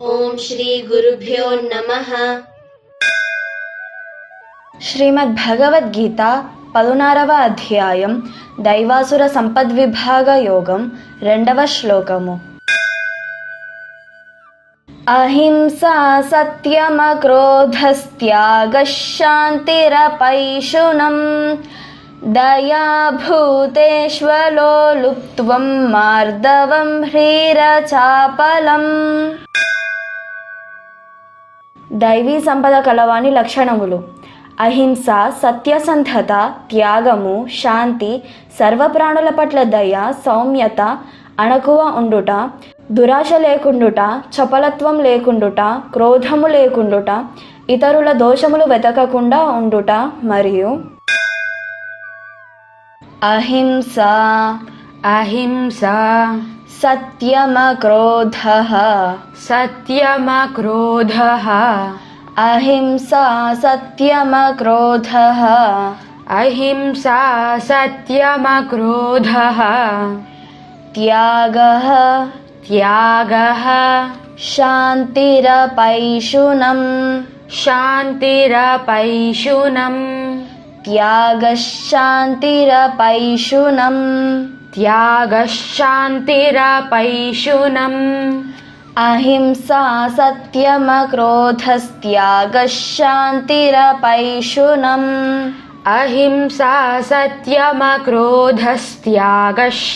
ओम श्री गुरुभ्यो नमः। శ్రీమద్భగవద్గీత 16వ అధ్యాయం దైవాసుర సంపద్విభాగ యోగం 2వ శ్లోకము. అహింసా సత్యమక్రోధస్త్యాగః శాంతిరపైశునం దయా భూతేష్వలో లుప్త్వం మార్దవం హ్రీరచాపలం. దైవీ సంపద కలవాని లక్షణములు: అహింస, సత్యసంధత, త్యాగము, శాంతి, సర్వప్రాణుల పట్ల దయ, సౌమ్యత, అణకువ ఉండుట, దురాశ లేకుండుట, చపలత్వం లేకుండుట, క్రోధము లేకుండుట, ఇతరుల దోషములు వెతకకుండా ఉండుట, మరియు అహింస అహింసా సత్యమక్రోధః సత్యమక్రోధః అహింసా సత్యమక్రోధః అహింసా సత్యమక్రోధః త్యాగః త్యాగః శాంతిరపైశునం శాంతిరపైశునం త్యాగః శాంతిరపైశునం త్యాగః శాంతిరపైశునం అహింసా సత్యమక్రోధస్త్యాగః శాంతిరపైశునం అహింసా సత్యమక్రోధస్త్యాగః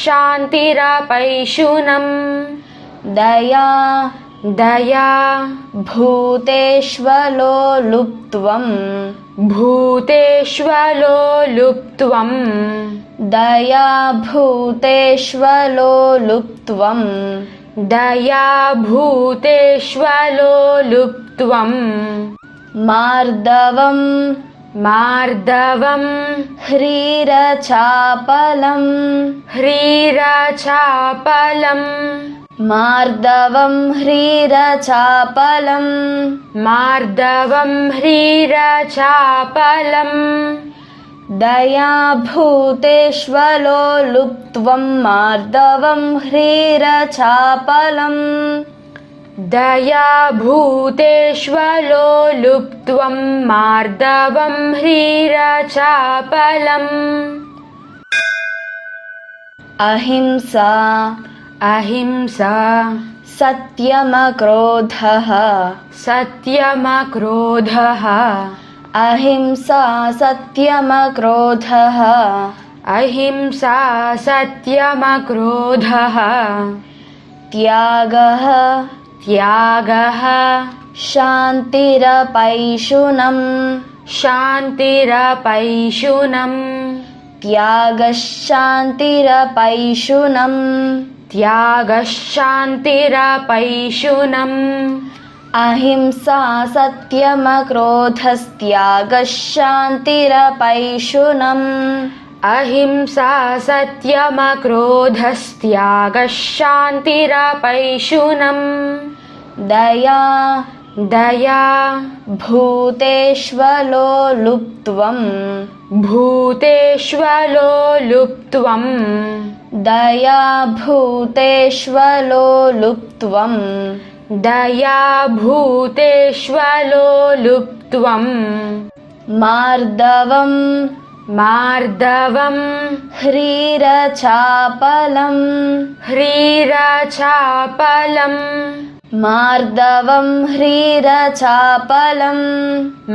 శాంతిరపైశునం దయా దయా భూతేష్వలో లుప్త్వం భూతేష్వలో లుప్త్వం దయా భూతేష్వలో లుప్త్వం దయా భూతేష్వలో లుప్త్వం మార్దవం మార్దవం హ్రీరచాపలం హ్రీరచాపలం మార్దవం హ్రీరచాపలం మార్దవం హ్రీరచాపలం దయా భూతేష్వలో లుప్త్వం మార్దవం హ్రీరచాపలం దయా భూతేష్వలో లుప్త్వం మార్దవం హ్రీరచాపలం అహింసా అహింసా సత్యమక్రోధః సత్యమక్రోధః అహింసా సత్యమక్రోధః అహింసా సత్యమక్రోధః త్యాగః త్యాగః శాంతిరపైశునం శాంతిరపైశునం త్యాగః శాంతిరపైశునం త్యాగః శాంతిరపైశునం అహింసా సత్యమక్రోధస్త్యాగః శాంతిరపైశునం అహింసా సత్యమక్రోధస్త్యాగః శాంతిరపైశునం దయా దయా భూతేష్వలో లుప్త్వం భూతేష్వలో లుప్త్వం దయా భూతేష్వలో లుప్త్వం దయా భూతేష్వలో లుప్త్వం మార్దవం మార్దవం హ్రీరచాపలం హ్రీరచాపలం మార్దవం హ్రీరచాపలం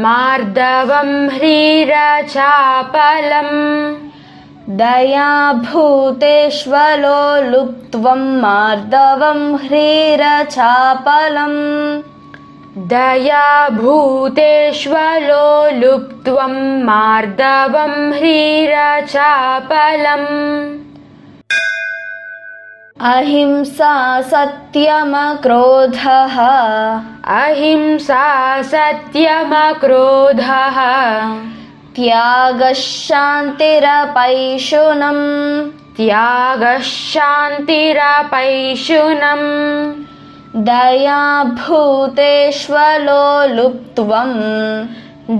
మార్దవం హ్రీరచాపలం దయా భూతేష్వలో లుప్త్వం మార్దవం హ్రీరచాపలం దయా భూతేష్వలో లుప్త్వం మార్దవం హ్రీరచాపలం అహింసా సత్యమక్రోధః అహింసా సత్యమక్రోధః త్యాగః శాంతిరపైశునం త్యాగః శాంతిరపైశునం దయా భూతేష్వలో లుప్త్వం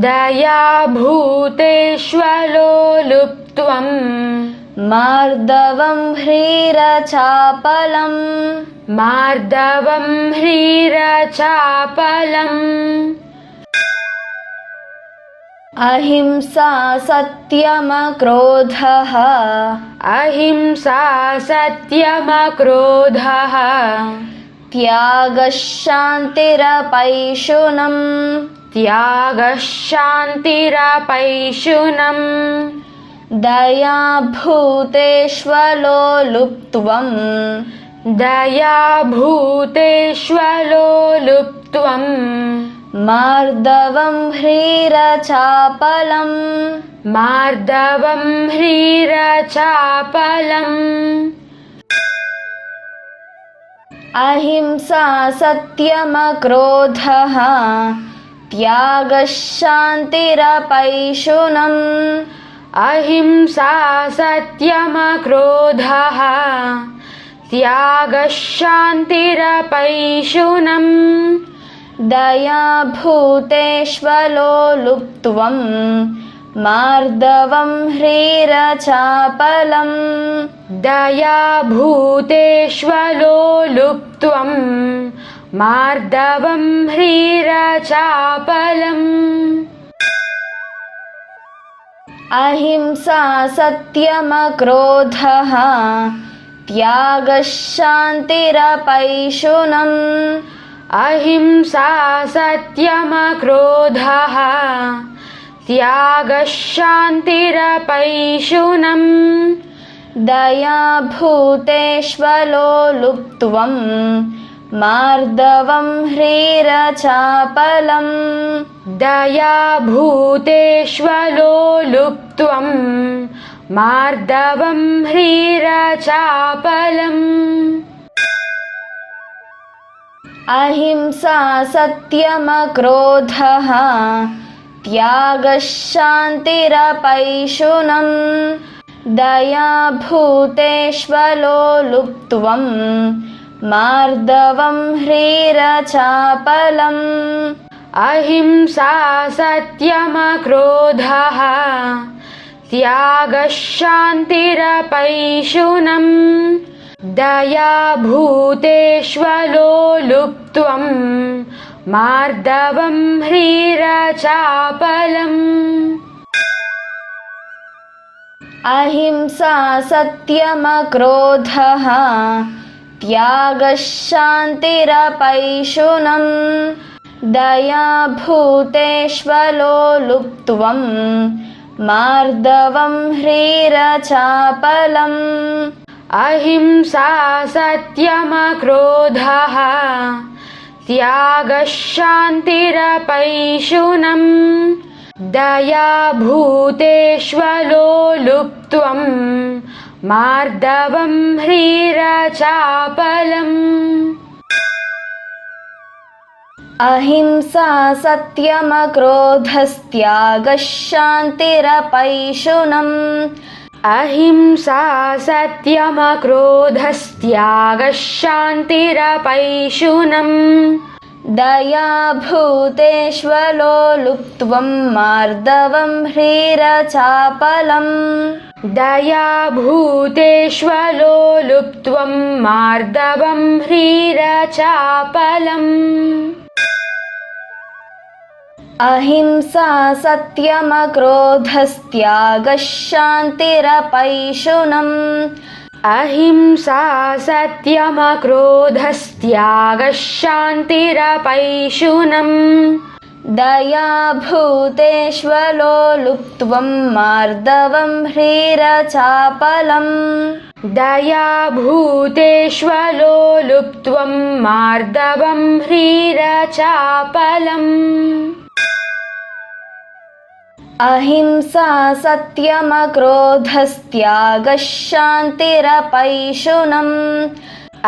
దయా భూతేష్వలో లుప్త్వం मार्दवं ह्रीरचापलम् मार्दवं ह्रीरचापलम् अहिंसा सत्यमक्रोधः अहिंसा सत्यमक्रोधः त्यागः शान्तिरपैशुनम् त्यागः शान्तिरपैशुनम् दया भूतेष्वलोलुप्त्वम् दया भूतेष्वलोलुप्त्वम् मार्दवं ह्रीरचापलम् मार्दवं ह्रीरचापलम् अहिंसा सत्यमक्रोधः त्यागः शान्तिरपैशुनम् अहिंसा सत्यमक्रोधः त्यागः शान्तिरपैशुनम् दया भूतेष्वलोलुप्त्वम् मार्दवं ह्रीरचापलम् दया भूतेष्वलोलुप्त्वम् मार्दवं ह्रीरचापलम् अहिंसा सत्यमक्रोधः त्यागः शान्तिरपैशुनम् अहिंसा सत्यमक्रोधः त्यागः शान्तिरपैशुनम् दया भूतेष्वलोलुप्त्वम् मार्दवं ह्रीरचापलम् दया भूतेष्वलोलुप्त्वम् मार्दवं ह्रीरचापलम् अहिंसा सत्यमक्रोधः त्यागः शान्तिरपैशुनम् दया भूतेष्वलोलुप्त्वम् मार्दवं ह्रीरचापलम् अहिंसा सत्यमक्रोधः त्यागः शान्तिरपैशुनम् दया भूतेष्वलोलुप्त्वम् मार्दवं ह्रीरचापलम् अहिंसा सत्यमक्रोधः त्यागः शान्तिरपैशुनम् दया भूतेष्वलोलुप्त्वम् मार्दवं ह्रीरचापलम् अहिंसा सत्यमक्रोधः त्यागः शान्तिरपैशुनम् दया भूतेष्वलोलुप्त्वम् मार्दवं ह्रीरचापलम् अहिंसा सत्यमक्रोधस्त्यागः शान्तिरपैशुनम् अहिंसा सत्यमक्रोधस्त्यागः शान्तिरपैशुनम् दया भूतेष्वलोलुप्त्वम् मार्दवं ह्रीरचापलम् दया भूतेष्वलोलुप्त्वम् मार्दवं ह्रीरचापलम् अहिंसा सत्यमक्रोधस्त्यागः शान्तिरपैशुनम् अहिंसा सत्यमक्रोधस्त्यागः शान्तिरपैशुनम् दया भूतेष्वलोलुप्त्वम् मार्दवं ह्रीरचापलम् दया भूतेष्वलोलुप्त्वम् मार्दवं ह्रीरचापलम् अहिंसा सत्यमक्रोधस्त्यागः शान्तिरपैशुनम्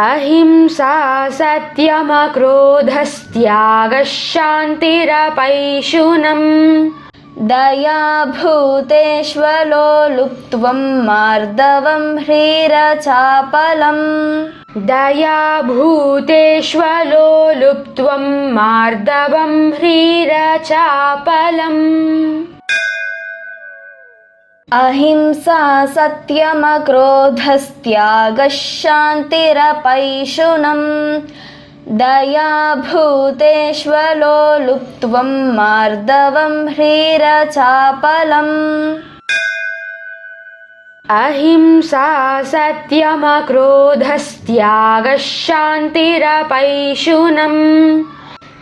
अहिंसा सत्यमक्रोधस्त्यागः शान्तिरपैशुनम् दया भूतेष्वलोलुप्त्वम् मार्दवं ह्रीरचापलम् दया भूतेष्वलोलुप्त्वम् मार्दवं ह्रीरचापलम् अहिंसा सत्यमक्रोधस्त्यागः शान्तिरपैशुनम् दया भूतेष्वलोलुप्त्वं मार्दवं ह्रीरचापलम् अहिंसा सत्यमक्रोधस्त्यागः शान्तिरपैशुनम्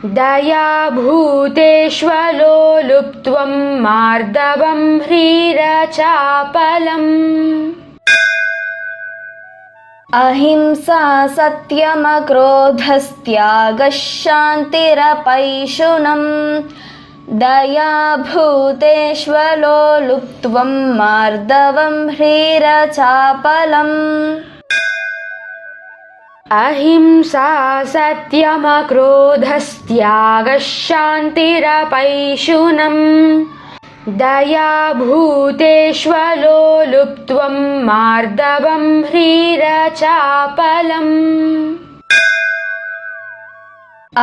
दया भूतेष्वलोलुप्त्वं मार्दवं ह्रीरचापलम् अहिंसा सत्यमक्रोधस्त्यागः शान्तिरपैशुनम् दया भूतेष्वलोलुप्त्वं मार्दवं ह्रीरचापलम् अहिंसा सत्यमक्रोधस्त्यागः शान्तिरपैशुनम् दया भूतेष्वलोलुप्त्वं मार्दवं ह्रीरचापलम्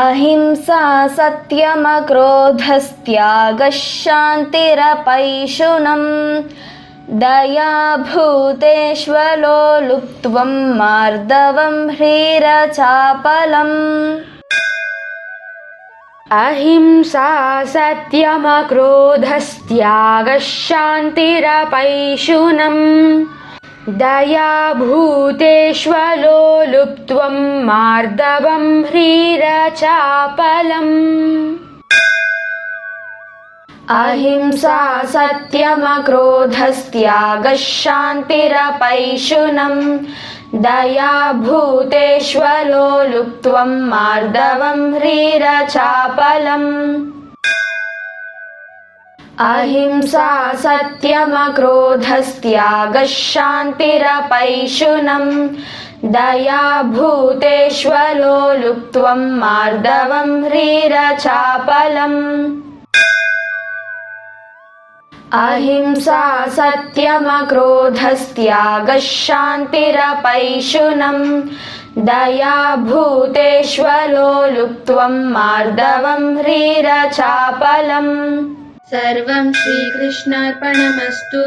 अहिंसा सत्यमक्रोधस्त्यागः शान्तिरपैशुनम् दया भूतेष्वलोलुप्त्वं मार्दवं ह्रीरचापलम् अहिंसा सत्यमक्रोधस्त्यागः शान्तिरपैशुनम् दया भूतेष्वलोलुप्त्वं मार्दवं ह्रीरचापलम् अहिंसा सत्यमक्रोधस्त्यागः शान्तिरपैशुनम् दया भूतेष्वलोलुप्त्वं मार्दवं ह्रीरचापलम् अहिंसा सत्यमक्रोधस्त्यागः शान्तिरपैशुनम् दया भूतेष्वलोलुप्त्वं मार्दवं ह्रीरचापलम् अहिंसा सत्यमक्रोधस्त्यागः शान्तिरपैशुनम् दया भूतेष्वलोलुप्त्वं मार्दवं ह्रीरचापलम् सर्वं श्रीकृष्णार्पणमस्तु।